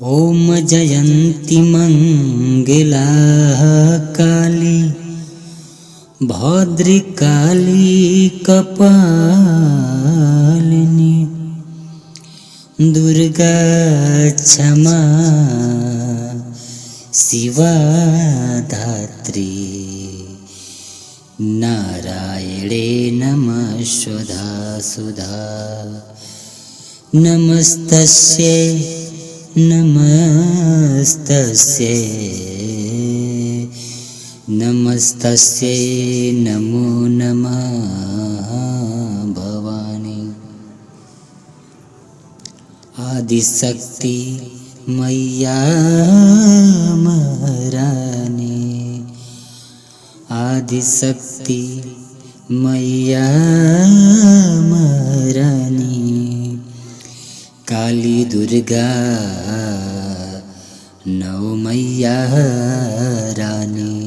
ओम जयंती मंगला काली भद्रकाली कपालिनी दुर्गा क्षमा शिवा धात्री नारायणे नमस्तुधा सुधा नमस्तस्यै नमस्तस्यै नमस्तस्यै नमो नमः भवानी। आदिशक्ति मैया महारानी, आदिशक्ति मैया महारानी, काली दुर्गा नौ मैया रानी।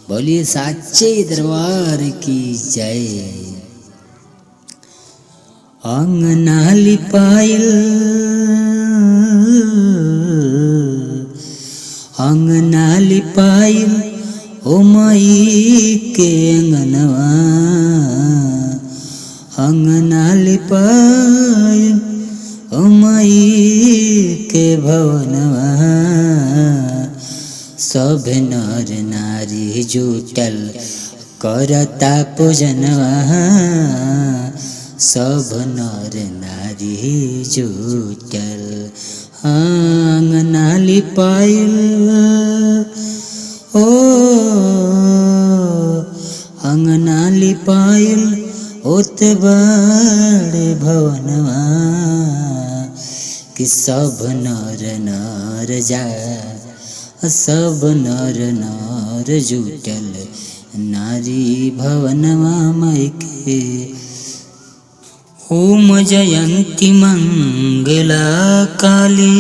बोलिए साचे दरबार की जय। अंगना लिपाइल अंगना लिपाइल ओ माई के अंगनवा, अंगना लिपाइल ओ माई के भवनवा। सब नर नारी जुटल करता पूजनवा, सब नर नारी जुटल अंगना लिपाइल ओ अंगना लिपाइल ओत बड़े भवनवा कि सब नर नर जा सब नर नर जुटल नारी भवनवा मायके। ओम जयंती मंगला काली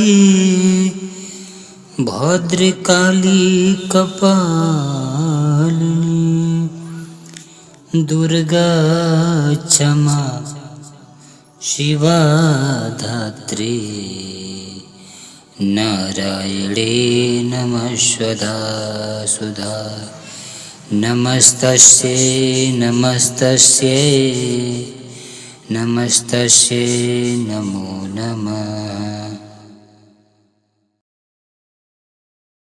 भद्रकाली कपालिनी दुर्गा क्षमा शिवा धात्री नारायणे नमस्तुधा सुधा नमस्तस्यै नमस्तस्यै नमस्तस्यै नमो नमः।